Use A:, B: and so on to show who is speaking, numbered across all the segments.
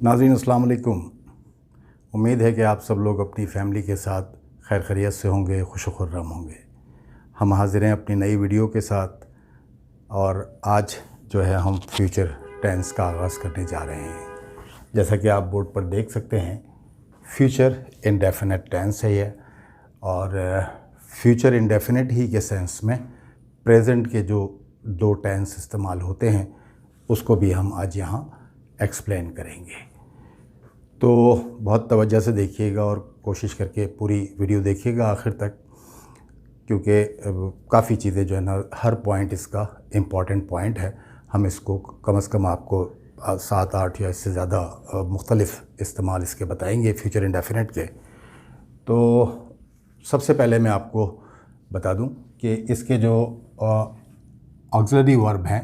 A: नाज़रीन अस्सलाम वालेकुम। उम्मीद है कि आप सब लोग अपनी फ़ैमिली के साथ खैर खैरियत से होंगे, खुश खुर्रम होंगे। हम हाज़िर हैं अपनी नई वीडियो के साथ और आज जो है हम फ्यूचर टेंस का आगाज़ करने जा रहे हैं। जैसा कि आप बोर्ड पर देख सकते हैं, फ्यूचर इंडेफिनिट टेंस है ये, और फ्यूचर इंडेफिनिट ही के सेंस में प्रेजेंट के जो दो टेंस इस्तेमाल होते हैं उसको भी हम आज यहाँ एक्सप्लेन करेंगे। तो बहुत तवज्जो से देखिएगा और कोशिश करके पूरी वीडियो देखिएगा आखिर तक, क्योंकि काफ़ी चीज़ें जो है ना, हर पॉइंट इसका इम्पॉर्टेंट पॉइंट है। हम इसको कम से कम आपको 7-8 या इससे ज़्यादा मुख्तलिफ़ इस्तेमाल इसके बताएंगे फ्यूचर इंडेफिनिट के। तो सबसे पहले मैं आपको बता दूं कि इसके जो ऑक्सिलरी वर्ब हैं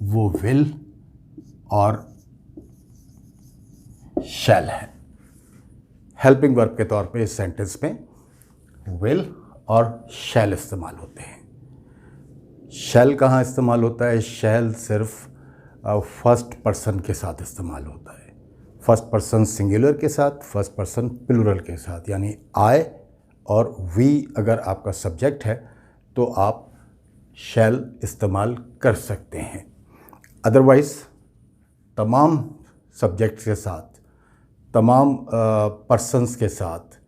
A: वो विल और शैल है। हेल्पिंग वर्ब के तौर पे इस सेंटेंस में विल और शैल इस्तेमाल होते हैं। शैल कहाँ इस्तेमाल होता है? शैल सिर्फ फर्स्ट पर्सन के साथ इस्तेमाल होता है, फर्स्ट पर्सन सिंगुलर के साथ, फर्स्ट पर्सन प्लूरल के साथ। यानी आई और वी अगर आपका सब्जेक्ट है तो आप शैल इस्तेमाल कर सकते हैं। अदरवाइज़ तमाम सब्जेक्ट्स के साथ, तमाम पर्सन्स के साथ,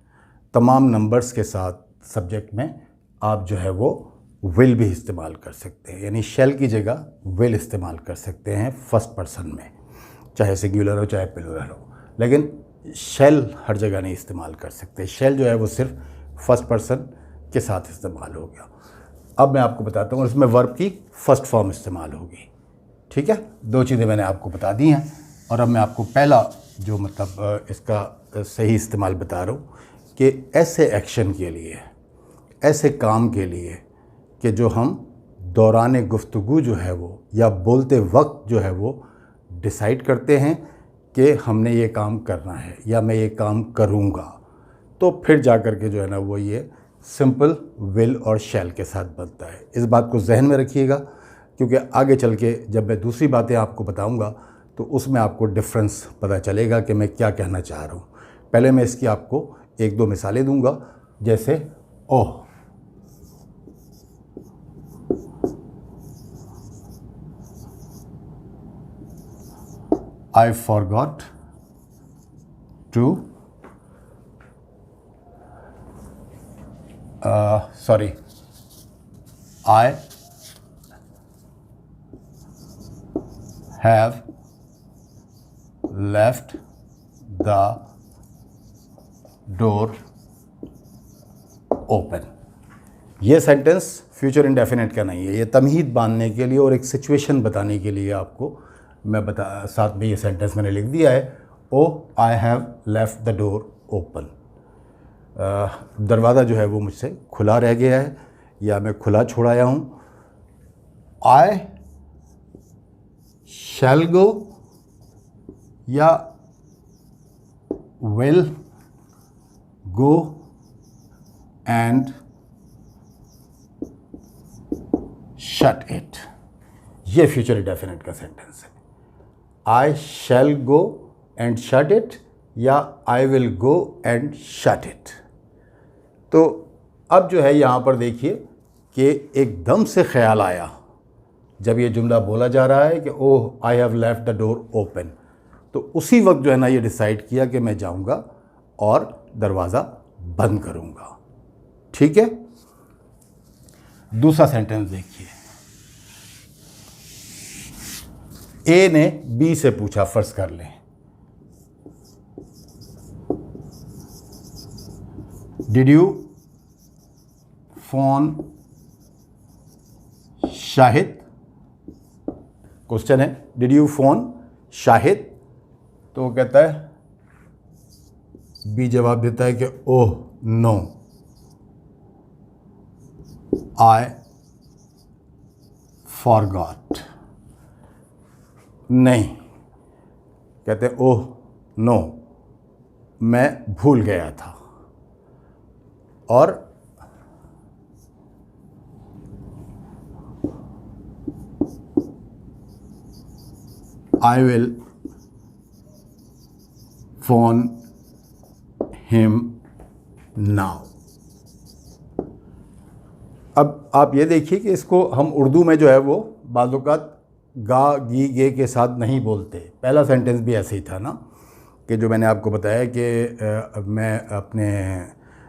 A: तमाम नंबर्स के साथ सब्जेक्ट में आप जो है वो विल भी इस्तेमाल कर सकते हैं। यानी शैल की जगह विल इस्तेमाल कर सकते हैं फर्स्ट पर्सन में, चाहे सिंगुलर हो चाहे प्लूरल हो। लेकिन शैल हर जगह नहीं इस्तेमाल कर सकते। शैल जो है वो सिर्फ फर्स्ट पर्सन के साथ इस्तेमाल हो गया। अब मैं आपको बताता हूँ इसमें वर्ब की फर्स्ट फॉर्म इस्तेमाल होगी। ठीक है, दो चीज़ें मैंने आपको बता दी हैं और अब मैं आपको पहला जो मतलब इसका सही इस्तेमाल बता रहा हूँ कि ऐसे एक्शन के लिए, ऐसे काम के लिए कि जो हम दौरान गुफ्तगू जो है वो या बोलते वक्त जो है वो डिसाइड करते हैं कि हमने ये काम करना है या मैं ये काम करूँगा, तो फिर जा कर के जो है ना वो ये सिंपल विल और शैल के साथ बनता है। इस बात को जहन में रखिएगा, क्योंकि आगे चल के जब मैं दूसरी बातें आपको बताऊंगा तो उसमें आपको डिफरेंस पता चलेगा कि मैं क्या कहना चाह रहा हूँ। पहले मैं इसकी आपको एक दो मिसालें दूंगा, जैसे ओह, I forgot to I have left the door open। ये सेंटेंस फ्यूचर इंडेफिनिट का नहीं है, ये तमहीद बांधने के लिए और एक सिचुएशन बताने के लिए आपको मैं साथ में ये सेंटेंस मैंने लिख दिया है। Oh I have left the door open. दरवाज़ा जो है वो मुझसे खुला रह गया है या मैं खुला छोड़ाया हूँ। आई शैल गो या will go and shut it. ये फ्यूचर इंडेफिनिट का सेंटेंस है। आई शैल गो एंड शट इट या I will go and shut it. तो अब जो है यहाँ पर देखिए कि एकदम से ख्याल आया जब ये जुमला बोला जा रहा है कि oh I have left the door open, तो उसी वक्त जो है ना ये डिसाइड किया कि मैं जाऊँगा और दरवाज़ा बंद करूँगा। ठीक है, दूसरा सेंटेंस देखिए। ए ने बी से पूछा, फर्ज कर लें, did you phone Shahid? Question है, डिड यू फोन शाहिद? तो वो कहता है, बी जवाब देता है कि ओह नो आई फॉरगॉट। नहीं, कहते ओह नो मैं भूल गया था। और I will phone him now। अब आप ये देखिए कि इसको हम उर्दू में जो है वो बाज़ औक़ात गा गी गे के साथ नहीं बोलते। पहला सेंटेंस भी ऐसे ही था ना, कि जो मैंने आपको बताया कि मैं अपने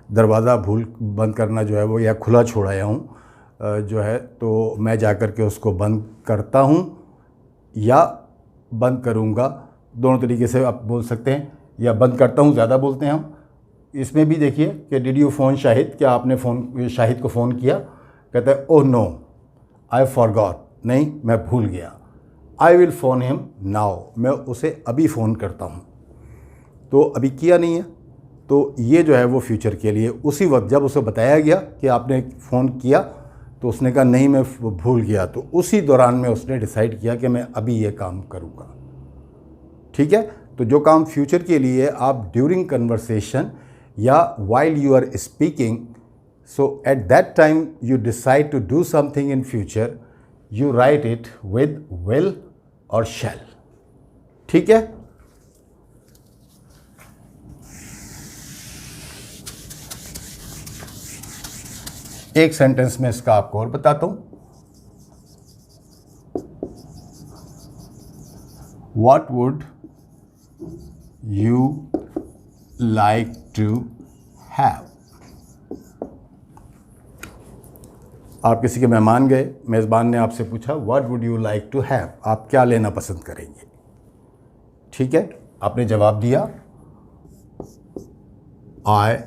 A: दरवाज़ा बंद करना जो है वो या खुला छोड़ आया हूँ जो है, तो मैं जा कर के उसको बंद करता हूँ या बंद करूँगा, दोनों तरीके से आप बोल सकते हैं। या बंद करता हूँ ज़्यादा बोलते हैं हम। इसमें भी देखिए कि डिड यू फ़ोन शाहिद, क्या आपने शाहिद को फ़ोन किया? कहता है ओह नो आई फॉरगॉट, नहीं मैं भूल गया। I will phone him now, मैं उसे अभी फ़ोन करता हूँ। तो अभी किया नहीं है, तो ये जो है वो फ्यूचर के लिए उसी वक्त जब उसे बताया गया कि आपने फ़ोन किया तो उसने कहा नहीं मैं भूल गया, तो उसी दौरान में उसने डिसाइड किया कि मैं अभी ये काम करूँगा। ठीक है, तो जो काम फ्यूचर के लिए आप ड्यूरिंग कन्वर्सेशन या while you are speaking, so at that time you decide to do something in future, you write it with will और शैल। ठीक है, एक सेंटेंस में इसका आपको और बताता हूं। What would you like to have? आप किसी के मेहमान गए, मेज़बान ने आपसे पूछा What would you like to have? आप क्या लेना पसंद करेंगे? ठीक है, आपने जवाब दिया I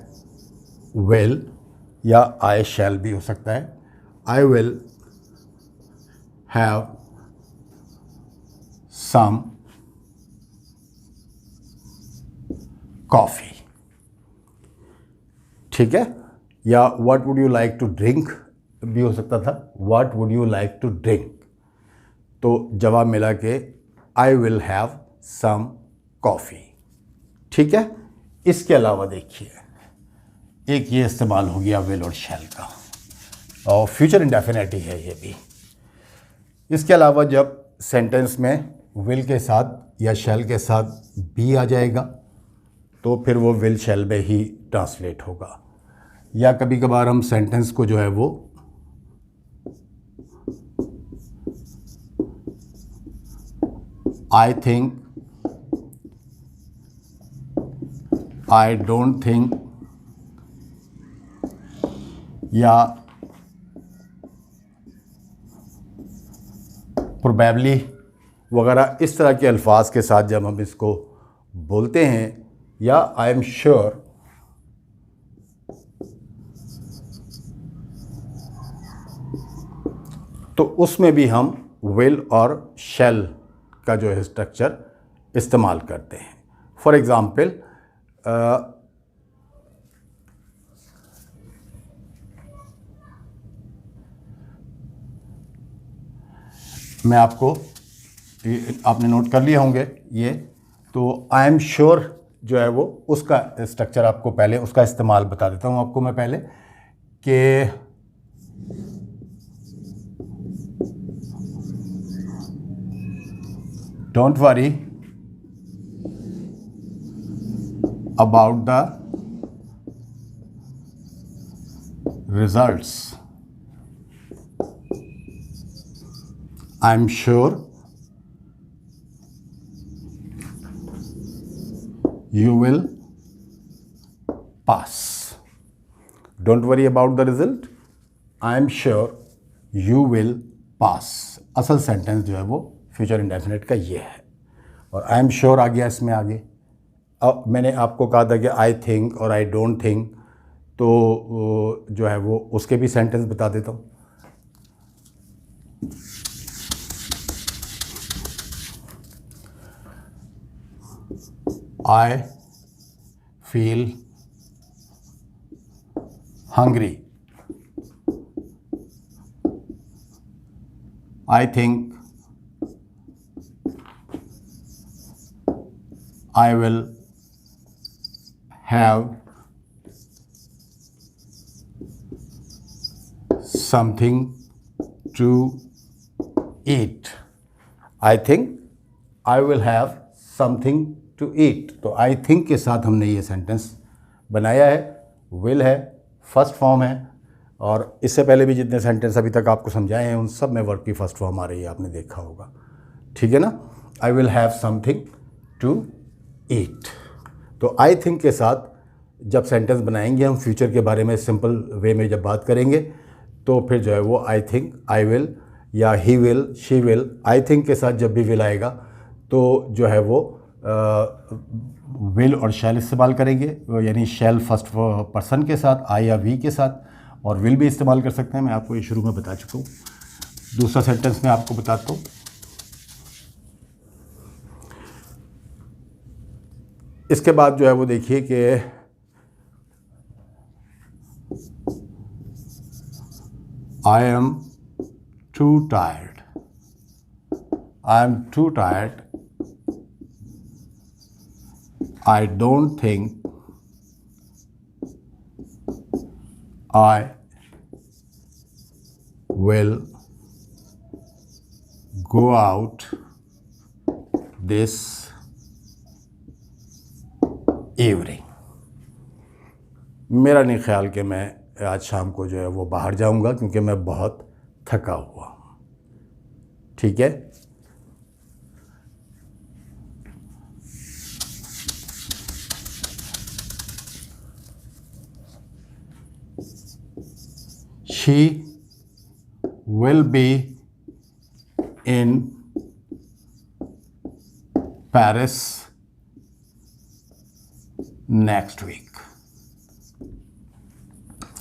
A: will, या I shall भी हो सकता है। I will have some coffee। ठीक है, या what would you like to drink भी हो सकता था, what would you like to drink। तो जवाब मिला कि I will have some coffee। ठीक है, इसके अलावा देखिए एक ये इस्तेमाल हो गया विल और शैल का, और फ्यूचर इंडेफिनिट ही है ये भी। इसके अलावा जब सेंटेंस में विल के साथ या शैल के साथ बी आ जाएगा तो फिर वो विल शैल में ही ट्रांसलेट होगा। या कभी कभार हम सेंटेंस को जो है वो I think, I don't think, या प्रोबेबली वगैरह इस तरह के अल्फाज के साथ जब हम इसको बोलते हैं, या आई एम श्योर, तो उसमें भी हम विल और शैल का जो है स्ट्रक्चर इस्तेमाल करते हैं। फॉर एग्ज़ाम्पल मैं आपको, आपने नोट कर लिए होंगे ये, तो आई एम श्योर जो है वो उसका स्ट्रक्चर आपको पहले उसका इस्तेमाल बता देता हूँ आपको मैं पहले, कि don't worry about the results, I am sure you will pass। Don't worry about the result, I am sure you will pass। असल सेंटेंस जो है वो फ्यूचर इंडेफिनिट का ये है, और आई एम श्योर आ गया इसमें आगे। अब मैंने आपको कहा था कि आई थिंक और आई डोंट थिंक, तो जो है वो उसके भी सेंटेंस बता देता हूँ। I feel hungry, I think I will have something to eat। I think I will have something to eat. तो आई थिंक के साथ हमने ये सेंटेंस बनाया है। विल है, फर्स्ट फॉर्म है, और इससे पहले भी जितने सेंटेंस अभी तक आपको समझाए हैं उन सब में वर्ब की फर्स्ट फॉर्म आ रही है, आपने देखा होगा। ठीक है ना। I will have something to eat. तो आई थिंक के साथ जब सेंटेंस बनाएंगे हम फ्यूचर के बारे में सिंपल वे में जब बात करेंगे, तो फिर जो है वो आई थिंक, आई विल या he will, she will, I think के साथ जब भी विल आएगा तो जो है वो विल और शैल इस्तेमाल करेंगे, यानी शैल फर्स्ट पर्सन के साथ, आई या वी के साथ, और विल भी इस्तेमाल कर सकते हैं। मैं आपको ये शुरू में बता चुका हूँ। दूसरा सेंटेंस मैं आपको बताता हूँ। इसके बाद जो है वो देखिए कि I am to tired, I am to tired, I don't think I will go out this evening। मेरा नहीं ख्याल कि मैं आज शाम को जो है वो बाहर जाऊंगा क्योंकि मैं बहुत थका हुआ हूँ। ठीक है। She will be in Paris next week।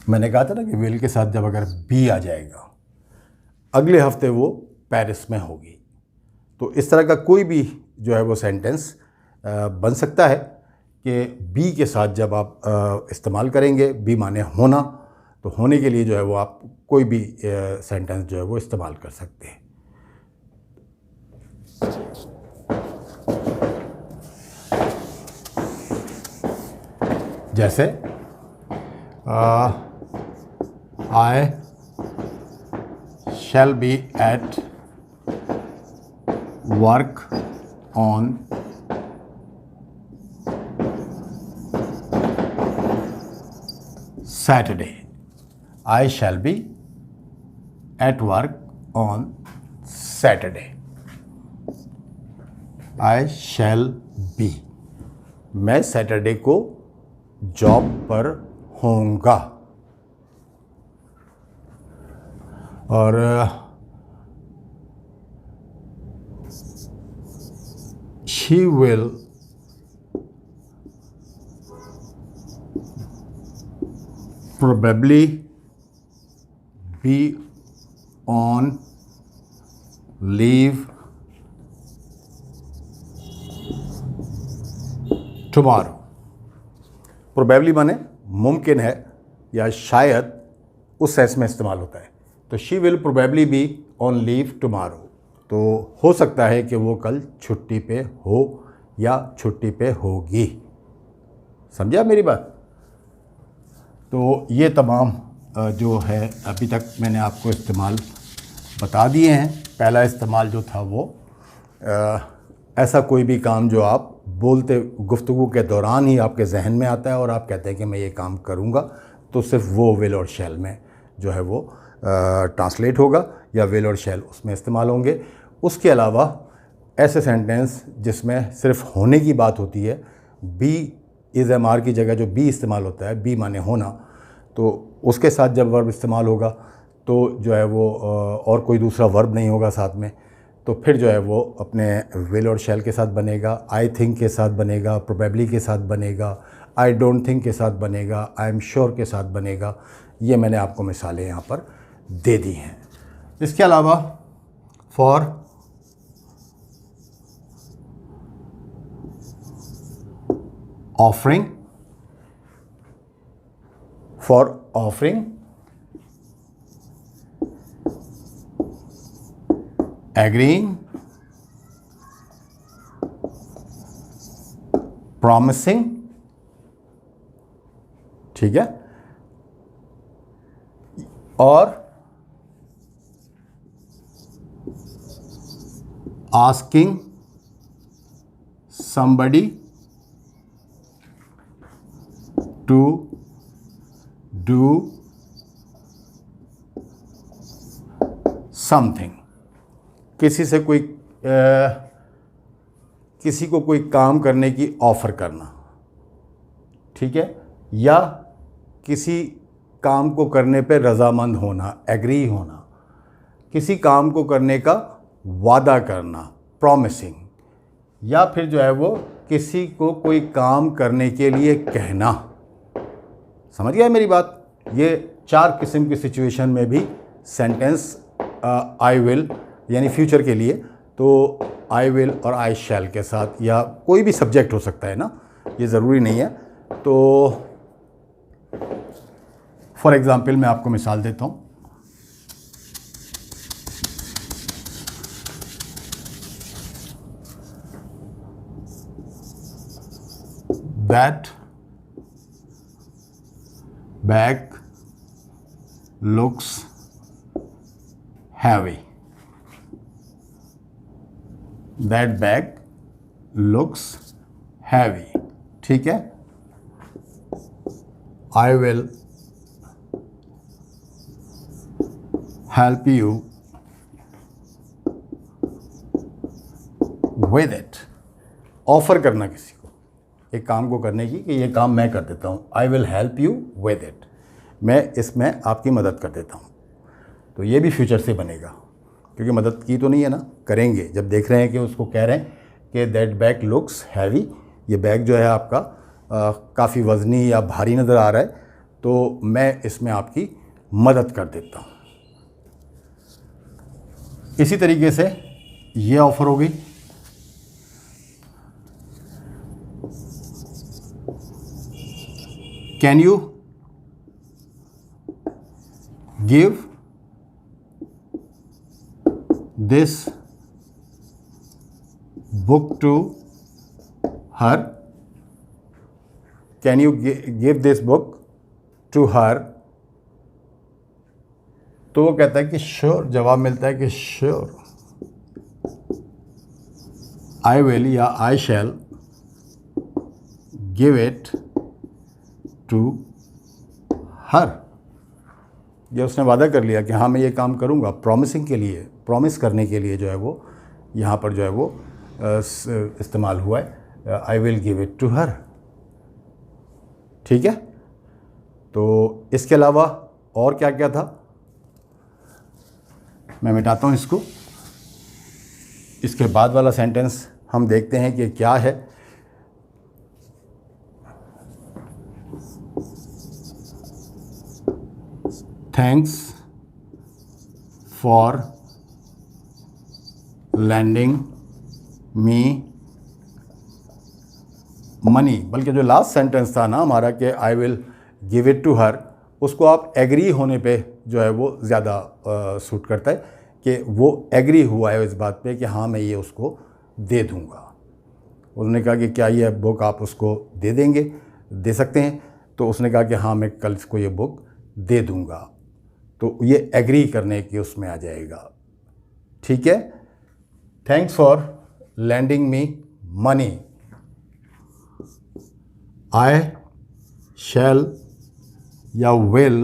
A: मैंने कहा था ना कि विल के साथ जब अगर बी आ जाएगा, अगले हफ्ते वो पेरिस में होगी। तो इस तरह का कोई भी जो है वो सेंटेंस बन सकता है कि बी के साथ जब आप इस्तेमाल करेंगे, बी माने होना, तो होने के लिए जो है वो आप कोई भी सेंटेंस जो है वो इस्तेमाल कर सकते हैं। जैसे I shall be at work on Saturday। I shall be at work on Saturday। I shall be, मैं सैटरडे को जॉब पर होऊंगा। और she will probably be on leave tomorrow। Probably माने मुमकिन है या शायद उस सेंस में इस्तेमाल होता है। तो she will probably be on leave tomorrow, तो हो सकता है कि वो कल छुट्टी पे हो या छुट्टी पे होगी। समझा मेरी बात। तो ये तमाम जो है अभी तक मैंने आपको इस्तेमाल बता दिए हैं। पहला इस्तेमाल जो था वो ऐसा कोई भी काम जो आप बोलते गुफ्तगू के दौरान ही आपके जहन में आता है और आप कहते हैं कि मैं ये काम करूँगा, तो सिर्फ वो विल और शैल में जो है वो ट्रांसलेट होगा या विल और शैल उसमें इस्तेमाल होंगे। उसके अलावा ऐसे सेंटेंस जिसमें सिर्फ होने की बात होती है, बी इज़ एम आर की जगह जो बी इस्तेमाल होता है, बी माने होना, तो उसके साथ जब वर्ब इस्तेमाल होगा तो जो है वो और कोई दूसरा वर्ब नहीं होगा साथ में, तो फिर जो है वो अपने विल और शैल के साथ बनेगा, आई थिंक के साथ बनेगा, प्रोबेबली के साथ बनेगा, आई डोंट थिंक के साथ बनेगा, आई एम श्योर के साथ बनेगा। ये मैंने आपको मिसालें यहाँ पर दे दी हैं। इसके अलावा for offering, for offering, agreeing, promising, ठीक है, और asking somebody to do something, किसी से कोई किसी को कोई काम करने की ऑफ़र करना, ठीक है, या किसी काम को करने पे रज़ामंद होना, एग्री होना, किसी काम को करने का वादा करना, प्रॉमिसिंग, या फिर जो है वो किसी को कोई काम करने के लिए कहना। समझ गया मेरी बात? ये 4 किस्म की सिचुएशन में भी सेंटेंस आई विल यानी फ्यूचर के लिए, तो आई विल और आई शैल के साथ, या कोई भी सब्जेक्ट हो सकता है ना, ये ज़रूरी नहीं है। तो फॉर एग्ज़ाम्पल मैं आपको मिसाल देता हूँ। That bag looks heavy, that bag looks heavy, ठीक है। I will help you with it, offer करना किसी को एक काम को करने की कि ये काम मैं कर देता हूँ। I will help you with it, मैं इसमें आपकी मदद कर देता हूँ। तो ये भी फ्यूचर से बनेगा, क्योंकि मदद की तो नहीं है ना, करेंगे। जब देख रहे हैं कि उसको कह रहे हैं कि दैट बैग लुक्स हैवी, ये बैग जो है आपका काफ़ी वज़नी या भारी नज़र आ रहा है, तो मैं इसमें आपकी मदद कर देता हूँ। इसी तरीके से ये ऑफ़र हो गई। Can you give this book to her, can you give this book to her, तो वो कहता है कि श्योर, जवाब मिलता है कि श्योर, आई विल या I shall give it to her. ये उसने वादा कर लिया कि हाँ मैं ये काम करूँगा, प्रॉमिसिंग के लिए, प्रॉमिस करने के लिए जो है वो यहाँ पर जो है वो इस्तेमाल हुआ है, I will give it to her, ठीक है। तो इसके अलावा और क्या क्या था, मैं मिटाता हूँ इसको। इसके बाद वाला सेंटेंस हम देखते हैं कि क्या है। Thanks for lending me money, बल्कि जो लास्ट सेंटेंस था ना हमारा कि I will give it to her, उसको आप एग्री होने पे जो है वो ज़्यादा सूट करता है कि वो एग्री हुआ है इस बात पे कि हाँ मैं ये उसको दे दूँगा। उसने कहा कि क्या ये बुक आप उसको दे देंगे, दे सकते हैं? तो उसने कहा कि हाँ मैं कल इसको ये बुक दे दूँगा। तो ये एग्री करने की उसमें आ जाएगा, ठीक है। Thanks for lending me money, I shall या विल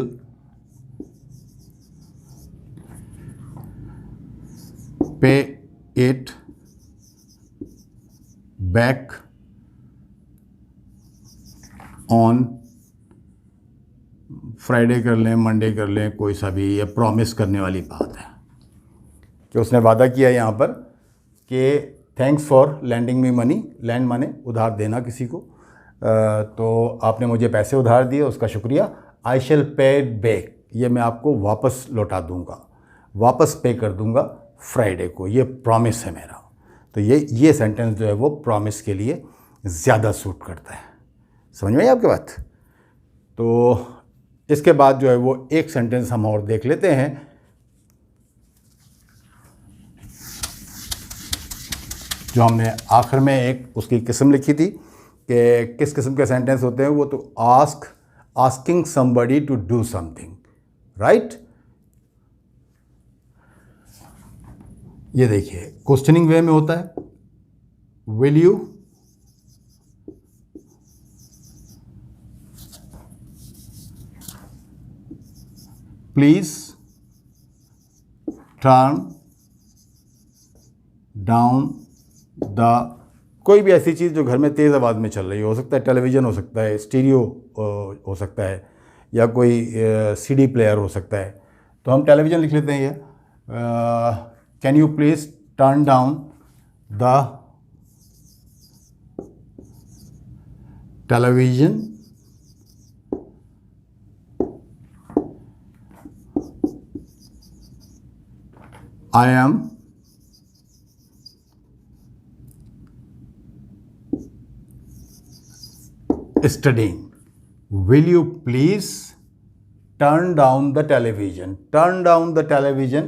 A: पे इट बैक ऑन फ्राइडे कर लें, मंडे कर लें, कोई सा भी, ये प्रॉमिस करने वाली बात है कि उसने वादा किया यहाँ पर कि thanks for lending me money, lend माने उधार देना किसी को, तो आपने मुझे पैसे उधार दिए, उसका शुक्रिया। आई शैल पे इट बैक, ये मैं आपको वापस लौटा दूँगा, वापस पे कर दूँगा फ्राइडे को, ये प्रॉमिस है मेरा। तो ये सेंटेंस जो है वो प्रॉमिस के लिए ज़्यादा सूट करता है। समझ में आई आपकी बात? तो इसके बाद जो है वो एक सेंटेंस हम और देख लेते हैं। जो हमने आखिर में एक उसकी किस्म लिखी थी कि किस किस्म के सेंटेंस होते हैं वो, तो asking somebody to do something, right. ये देखिए क्वेश्चनिंग वे में होता है, will you please turn down the, कोई भी ऐसी चीज़ जो घर में तेज़ आवाज़ में चल रही हो सकता है टेलीविज़न हो सकता है, स्टीरियो हो सकता है, या कोई सीडी प्लेयर हो सकता है। तो हम टेलीविज़न लिख लेते हैं ये, can you please turn down the television, I am studying. Will you please turn down the television? Turn down the television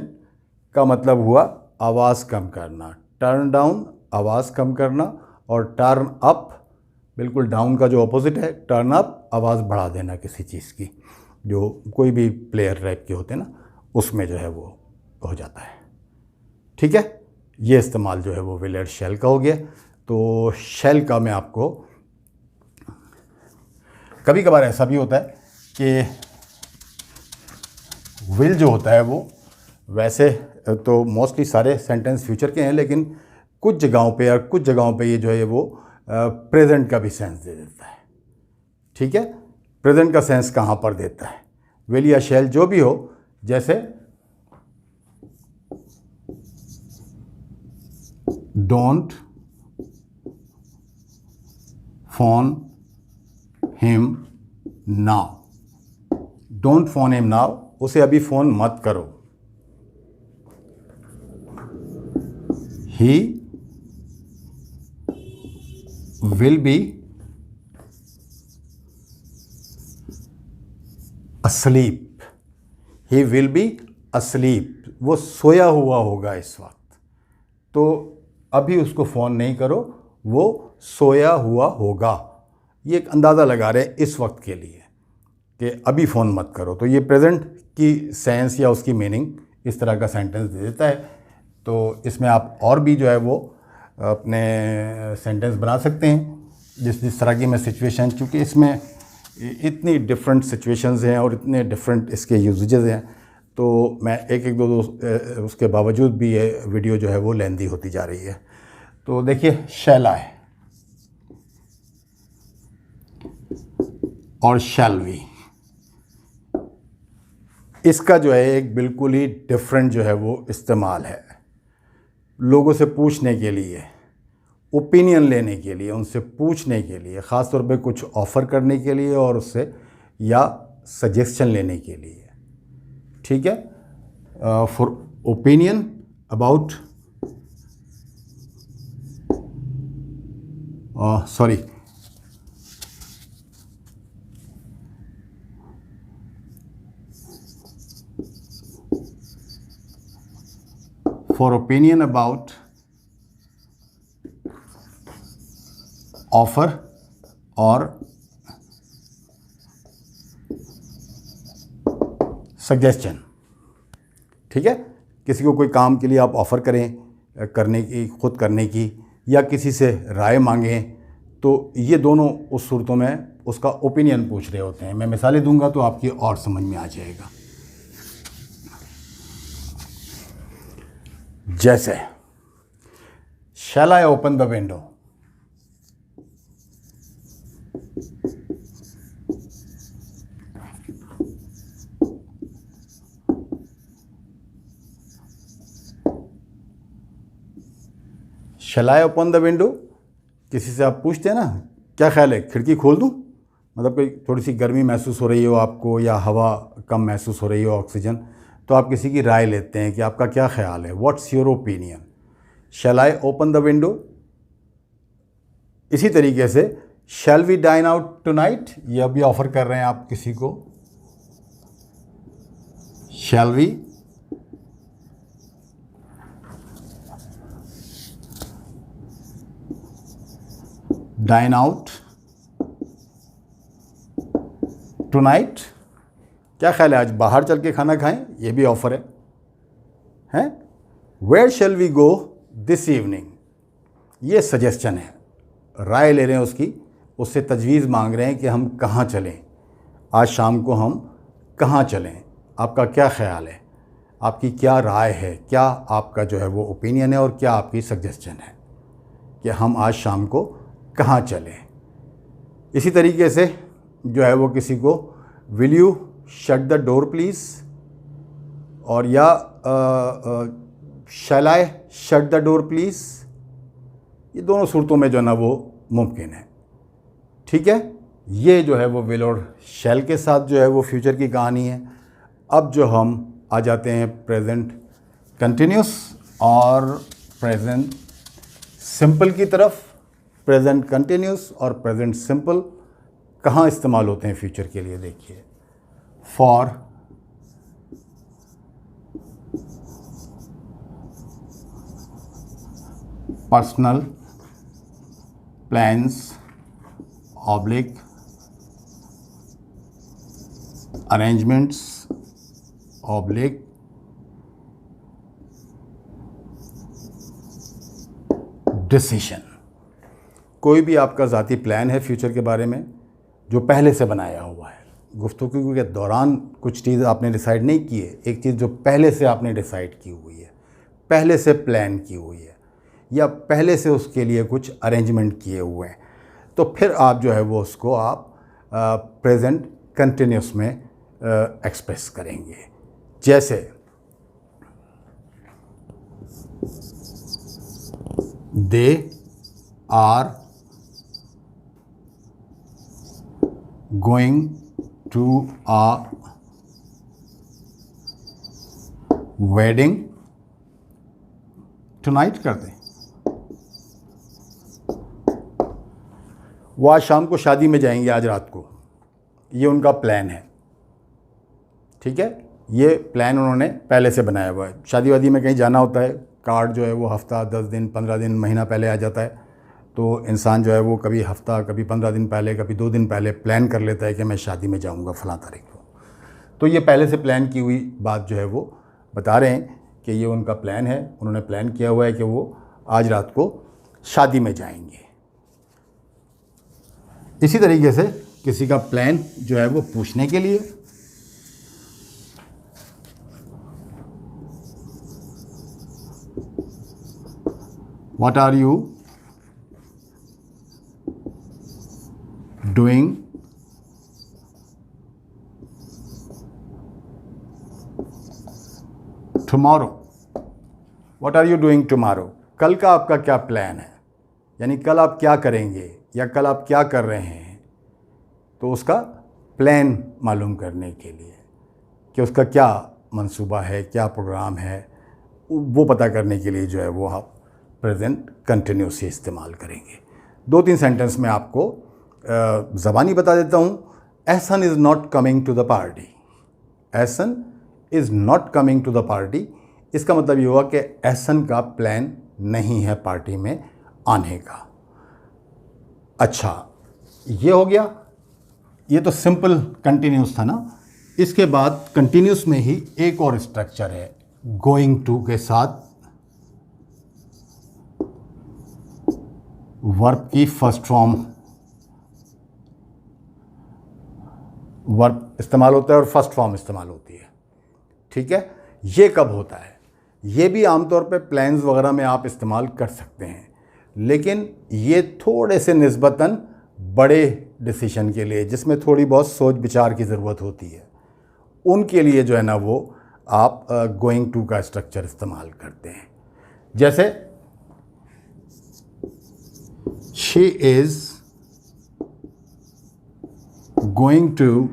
A: का मतलब हुआ आवाज़ कम करना। Turn down आवाज़ कम करना, और turn up बिल्कुल डाउन का जो ऑपोजिट है, टर्न अप आवाज़ बढ़ा देना किसी चीज़ की, जो कोई भी प्लेयर टाइप के होते हैं ना, उसमें जो है वो हो जाता है। ठीक है, ये इस्तेमाल जो है वो विल और शैल का हो गया। तो शैल का मैं आपको, कभी कभार ऐसा भी होता है कि विल जो होता है वो, वैसे तो मोस्टली सारे सेंटेंस फ्यूचर के हैं, लेकिन कुछ जगहों पे और कुछ जगहों पे ये जो है वो प्रेजेंट का भी सेंस दे देता है। ठीक है, प्रेजेंट का सेंस कहाँ पर देता है? विल या शैल जो भी हो, जैसे don't phone him now. Don't phone him now, उसे अभी फ़ोन मत करो। He will be asleep. He will be asleep, वो सोया हुआ होगा इस वक्त। तो अभी उसको फ़ोन नहीं करो, वो सोया हुआ होगा। ये एक अंदाज़ा लगा रहे हैं इस वक्त के लिए कि अभी फ़ोन मत करो। तो ये प्रेजेंट की सेंस या उसकी मीनिंग इस तरह का सेंटेंस दे देता है। तो इसमें आप और भी जो है वो अपने सेंटेंस बना सकते हैं, जिस तरह की मैं सिचुएशन, क्योंकि इसमें इतनी डिफरेंट सिचुएशंस हैं और इतने डिफरेंट इसके यूजेजेस हैं, तो मैं एक एक दो उसके बावजूद भी ये वीडियो जो है वो लेंदी होती जा रही है। तो देखिए, शैल आई और शैल वी, इसका जो है एक बिल्कुल ही डिफरेंट जो है वो इस्तेमाल है। लोगों से पूछने के लिए, ओपिनियन लेने के लिए, उनसे पूछने के लिए, ख़ास तौर पे कुछ ऑफ़र करने के लिए और उससे या सजेशन लेने के लिए। ठीक है, for opinion about sorry for opinion about offer or suggestion। ठीक है, किसी को कोई काम के लिए आप ऑफ़र करें करने की, खुद करने की, या किसी से राय मांगें, तो ये दोनों उस सूरतों में उसका ओपिनियन पूछ रहे होते हैं। मैं मिसालें दूंगा तो आपकी और समझ में आ जाएगा। जैसे, shall I open the window? Shall I open the window, किसी से आप पूछते हैं ना, क्या ख्याल है खिड़की खोल दूं? मतलब कोई थोड़ी सी गर्मी महसूस हो रही हो आपको, या हवा कम महसूस हो रही हो, ऑक्सीजन, तो आप किसी की राय लेते हैं कि आपका क्या ख्याल है, what's your opinion. Shall I open the window. इसी तरीके से shall we dine out tonight, ये अभी ऑफ़र कर रहे हैं आप किसी को। Shall we dine out tonight, क्या ख्याल है आज बाहर चल के खाना खाएं? ये भी ऑफ़र है, हैं? Where shall we go this evening, ये सजेशन है, राय ले रहे हैं उसकी, उससे तजवीज़ मांग रहे हैं कि हम कहाँ चलें, आज शाम को हम कहाँ चलें, आपका क्या ख्याल है, आपकी क्या राय है, क्या आपका जो है वो ओपिनियन है और क्या आपकी सजेशन है कि हम आज शाम को कहाँ चलें। इसी तरीके से जो है वो किसी को will you shut the door please और या shall I shut the door please, ये दोनों सूरतों में जो है ना वो मुमकिन है। ठीक है, ये जो है वो विल और शैल के साथ जो है वो फ्यूचर की कहानी है। अब जो हम आ जाते हैं प्रेजेंट कंटिन्यूस और प्रेजेंट सिंपल की तरफ। प्रेजेंट कंटिन्यूस और प्रेजेंट सिंपल कहाँ इस्तेमाल होते हैं फ्यूचर के लिए, देखिए। For personal plans oblique arrangements oblique decision. कोई भी आपका ज़ाती प्लान है फ्यूचर के बारे में जो पहले से बनाया हुआ है, गुफ्तगू के दौरान कुछ चीज़ आपने डिसाइड नहीं की है, एक चीज़ जो पहले से आपने डिसाइड की हुई है, पहले से प्लान की हुई है या पहले से उसके लिए कुछ अरेंजमेंट किए हुए हैं, तो फिर आप जो है वो उसको आप प्रेजेंट कंटिन्यूस में एक्सप्रेस करेंगे। जैसे they are going to a wedding tonight कर दें, वो आज शाम को शादी में जाएंगे, आज रात को, ये उनका प्लान है। ठीक है, ये प्लान उन्होंने पहले से बनाया हुआ है। शादी वादी में कहीं जाना होता है, कार्ड जो है वो हफ्ता 10 दिन 15 दिन महीना पहले आ जाता है, तो इंसान जो है वो कभी हफ्ता कभी 15 दिन पहले कभी 2 दिन पहले प्लान कर लेता है कि मैं शादी में जाऊंगा फ़लाँ तारीख को। तो ये पहले से प्लान की हुई बात जो है वो बता रहे हैं कि ये उनका प्लान है, उन्होंने प्लान किया हुआ है कि वो आज रात को शादी में जाएंगे। इसी तरीके से किसी का प्लान जो है वो पूछने के लिए what are you doing tomorrow, what are you doing tomorrow, कल का आपका क्या प्लान है, यानी कल आप क्या करेंगे या कल आप क्या कर रहे हैं, तो उसका प्लान मालूम करने के लिए कि उसका क्या मंसूबा है, क्या प्रोग्राम है, वो पता करने के लिए जो है वो आप प्रेजेंट कंटिन्यूस ही इस्तेमाल करेंगे। 2-3 सेंटेंस में आपको ज़बानी बता देता हूँ। Ehsan is not coming to the party, Ehsan is not coming to the party, इसका मतलब ये हुआ कि एहसन का प्लान नहीं है पार्टी में आने का। अच्छा, ये हो गया, ये तो सिंपल कंटिन्यूस था ना। इसके बाद कंटिन्यूस में ही एक और स्ट्रक्चर है गोइंग टू के साथ वर्ब की फर्स्ट फॉर्म वर्ब इस्तेमाल होता है और फर्स्ट फॉर्म इस्तेमाल होती है। ठीक है, ये कब होता है, ये भी आमतौर पे प्लान्स वगैरह में आप इस्तेमाल कर सकते हैं, लेकिन ये थोड़े से निस्बतन बड़े डिसीजन के लिए जिसमें थोड़ी बहुत सोच विचार की ज़रूरत होती है, उनके लिए जो है ना वो आप गोइंग टू का स्ट्रक्चर इस्तेमाल करते हैं। जैसे she is going to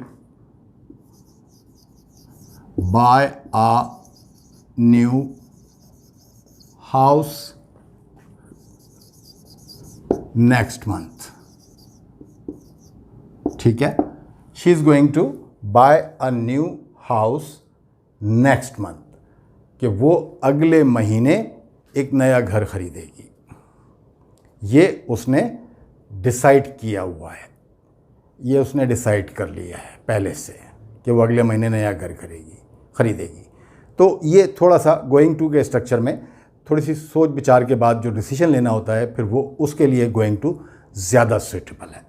A: buy a new house next month। ठीक है, she is going to buy a new house next month, कि वो अगले महीने एक नया घर खरीदेगी। ये उसने डिसाइड किया हुआ है, ये उसने डिसाइड कर लिया है पहले से कि वो अगले महीने नया घर खरीदेगी। तो ये थोड़ा सा गोइंग टू के स्ट्रक्चर में थोड़ी सी सोच विचार के बाद जो डिसीजन लेना होता है, फिर वो उसके लिए गोइंग टू ज़्यादा सूटेबल है।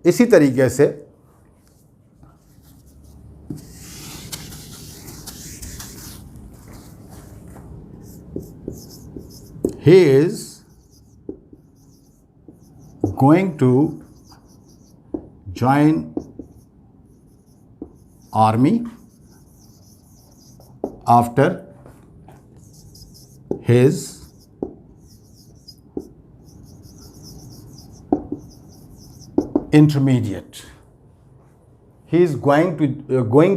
A: इसी तरीके से he is going to join army after his intermediate. He is going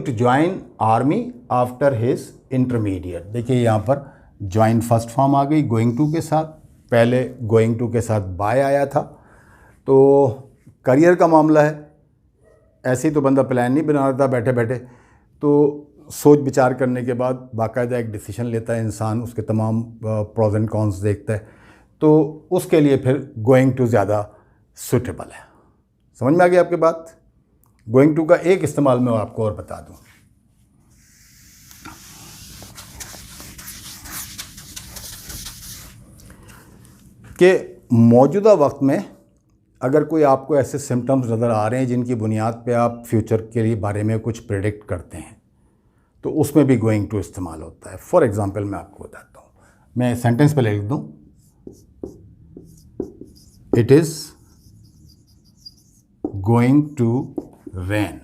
A: to join army after his intermediate. देखिए यहाँ पर join फर्स्ट फॉर्म आ गई going to के साथ, पहले going to के साथ by आया था। तो करियर का मामला है, ऐसे ही तो बंदा प्लान नहीं बना रहा था बैठे बैठे, तो सोच विचार करने के बाद बाकायदा एक डिसीजन लेता है इंसान, उसके तमाम प्रोज एंड कॉन्स देखता है, तो उसके लिए फिर गोइंग टू ज़्यादा सूटेबल है। समझ में आ गई आपकी बात? गोइंग टू का एक इस्तेमाल मैं आपको और बता दूं कि मौजूदा वक्त में अगर कोई आपको ऐसे सिम्टम्स नज़र आ रहे हैं जिनकी बुनियाद पे आप फ्यूचर के लिए बारे में कुछ प्रेडिक्ट करते हैं, तो उसमें भी गोइंग टू इस्तेमाल होता है। फॉर एग्ज़ाम्पल मैं आपको बताता हूँ, मैं सेंटेंस पे लिख दूँ, it is going to rain.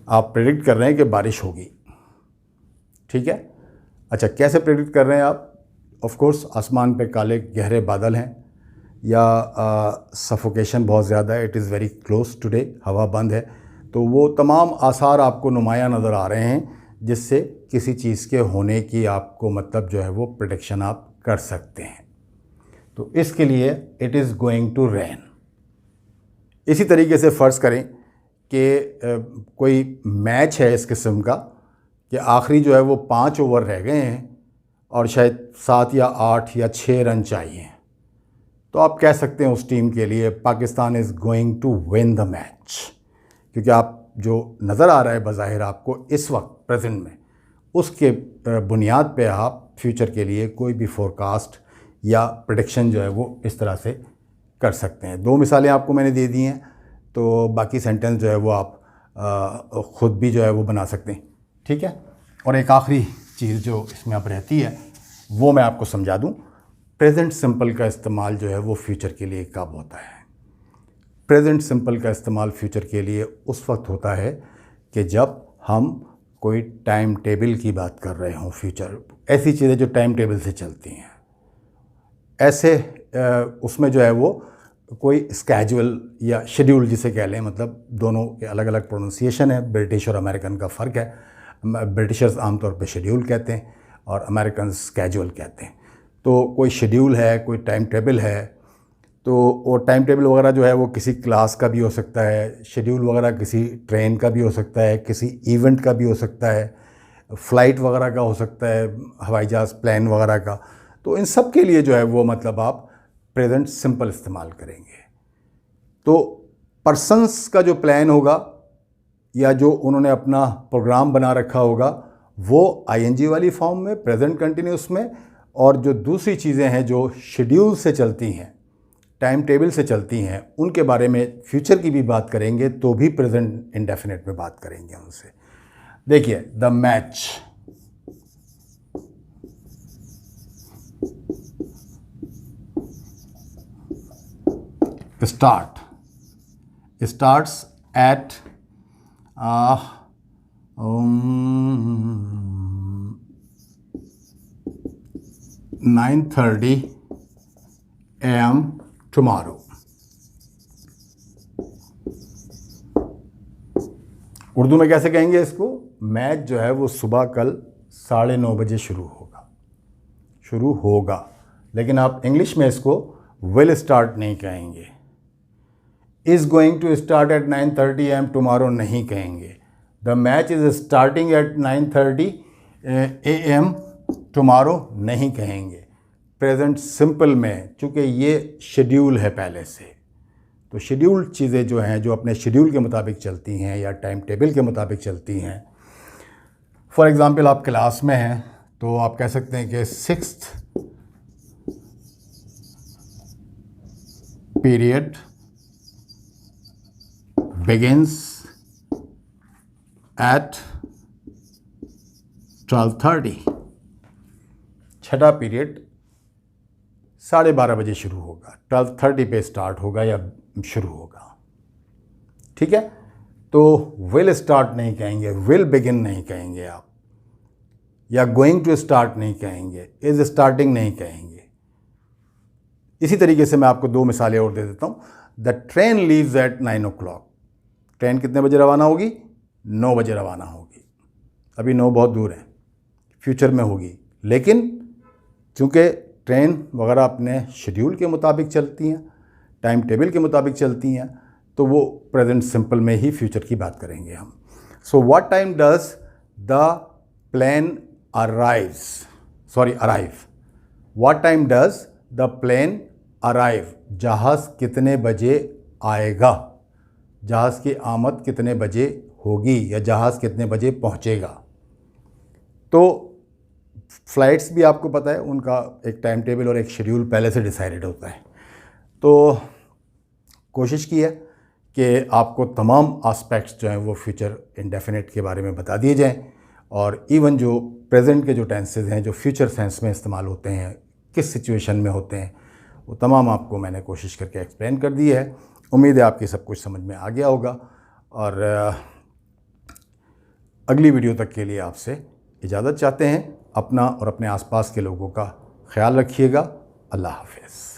A: आप प्रेडिक्ट कर रहे हैं कि बारिश होगी, ठीक है। अच्छा, कैसे प्रेडिक्ट कर रहे हैं आप? ऑफ कोर्स आसमान पे काले गहरे बादल हैं या सफोकेशन बहुत ज़्यादा है, it is very close today, हवा बंद है, तो वो तमाम आसार आपको नुमाया नज़र आ रहे हैं जिससे किसी चीज़ के होने की आपको मतलब जो है वो प्रेडिक्शन आप कर सकते हैं। तो इसके लिए it is going to rain. इसी तरीके से फ़र्ज़ करें कि कोई मैच है इस किस्म का कि आखिरी जो है वो 5 ओवर रह गए हैं और शायद 7 या 8 या 6 रन चाहिए, तो आप कह सकते हैं उस टीम के लिए Pakistan is going to win the match, क्योंकि आप जो नज़र आ रहा है बज़ाहिर आपको इस वक्त प्रेजेंट में, उसके बुनियाद पे आप फ्यूचर के लिए कोई भी फोरकास्ट या प्रेडिक्शन जो है वो इस तरह से कर सकते हैं। 2 मिसालें आपको मैंने दे दी हैं, तो बाकी सेंटेंस जो है वो आप ख़ुद भी जो है वो बना सकते हैं, ठीक है। और एक आखिरी चीज़ जो इसमें अब रहती है वो मैं आपको समझा दूं, प्रेजेंट सिंपल का इस्तेमाल जो है वो फ्यूचर के लिए कब होता है? प्रेजेंट सिंपल का इस्तेमाल फ्यूचर के लिए उस वक्त होता है कि जब हम कोई टाइम टेबल की बात कर रहे हों। फ्यूचर ऐसी चीज़ें जो टाइम टेबल से चलती हैं, ऐसे उसमें जो है वो कोई स्केड्यूल या शेड्यूल जिसे कह लें, मतलब दोनों के अलग अलग प्रोनाउंसिएशन है, ब्रिटिश और अमेरिकन का फ़र्क है। ब्रिटिशर्स आमतौर पे शेड्यूल कहते हैं और अमेरिकन स्केड्यूल कहते हैं। तो कोई शेड्यूल है, कोई टाइम टेबल है, तो वो टाइम टेबल वगैरह जो है वो किसी क्लास का भी हो सकता है, शेड्यूल वगैरह किसी ट्रेन का भी हो सकता है, किसी इवेंट का भी हो सकता है, फ़्लाइट वगैरह का हो सकता है, हवाई जहाज़ प्लान वगैरह का। तो इन सब के लिए जो है वो मतलब आप प्रेजेंट सिंपल इस्तेमाल करेंगे। तो पर्सन्स का जो प्लान होगा या जो उन्होंने अपना प्रोग्राम बना रखा होगा वो आईएनजी वाली फॉर्म में, प्रेजेंट कंटिन्यूस में, और जो दूसरी चीज़ें हैं जो शेड्यूल से चलती हैं, टाइम टेबल से चलती हैं, उनके बारे में फ्यूचर की भी बात करेंगे तो भी प्रेजेंट इंडेफिनिट में बात करेंगे उनसे। देखिए, the match, starts at 9:30 AM tomorrow। Urdu में कैसे कहेंगे इसको? मैच जो है वो सुबह कल 9:30 बजे शुरू होगा, लेकिन आप इंग्लिश में इसको विल स्टार्ट नहीं कहेंगे। Is going to start at 9:30 AM tomorrow नहीं कहेंगे। The match is starting at 9:30 AM tomorrow नहीं कहेंगे। प्रेजेंट सिंपल में चूँकि ये शेड्यूल है पहले से, तो शेड्यूल्ड चीज़ें जो हैं, जो अपने शेड्यूल के मुताबिक चलती हैं या टाइम टेबल के मुताबिक चलती हैं। फॉर एग्ज़ाम्पल आप क्लास में हैं तो आप कह सकते हैं कि 6th पीरियड begins at 12:30। छठा पीरियड 12:30 बजे शुरू होगा, 12:30 पे स्टार्ट होगा या शुरू होगा, ठीक है। तो विल स्टार्ट नहीं कहेंगे, विल बिगिन नहीं कहेंगे आप, या गोइंग टू स्टार्ट नहीं कहेंगे, इज स्टार्टिंग नहीं कहेंगे। इसी तरीके से मैं आपको 2 मिसालें और दे देता हूँ। The train leaves eight 9 o'clock। Train कितने बजे रवाना होगी? 9 बजे रवाना होगी। अभी 9 बहुत दूर है, फ्यूचर में होगी, लेकिन चूँकि ट्रेन वगैरह अपने शेड्यूल के मुताबिक चलती हैं, टाइम टेबल के मुताबिक चलती हैं, तो वो प्रेजेंट सिंपल में ही फ्यूचर की बात करेंगे हम। So what time does the plane arrive? What time does the plane arrive? जहाज़ कितने बजे आएगा, जहाज़ की आमद कितने बजे होगी, या जहाज़ कितने बजे पहुंचेगा। तो फ्लाइट्स भी आपको पता है, उनका एक टाइम टेबल और एक शेड्यूल पहले से डिसाइडेड होता है। तो कोशिश की है कि आपको तमाम एस्पेक्ट्स जो हैं वो फ्यूचर इंडेफिनिट के बारे में बता दिए जाएं, और इवन जो प्रेजेंट के जो टेंसेज हैं जो फ्यूचर सेंस में इस्तेमाल होते हैं, किस सिचुएशन में होते हैं, वो तमाम आपको मैंने कोशिश करके एक्सप्लेन कर दी है। उम्मीद है आपकी सब कुछ समझ में आ गया होगा, और अगली वीडियो तक के लिए आपसे इजाज़त चाहते हैं। अपना और अपने आसपास के लोगों का ख्याल रखिएगा। अल्लाह हाफ़िज़।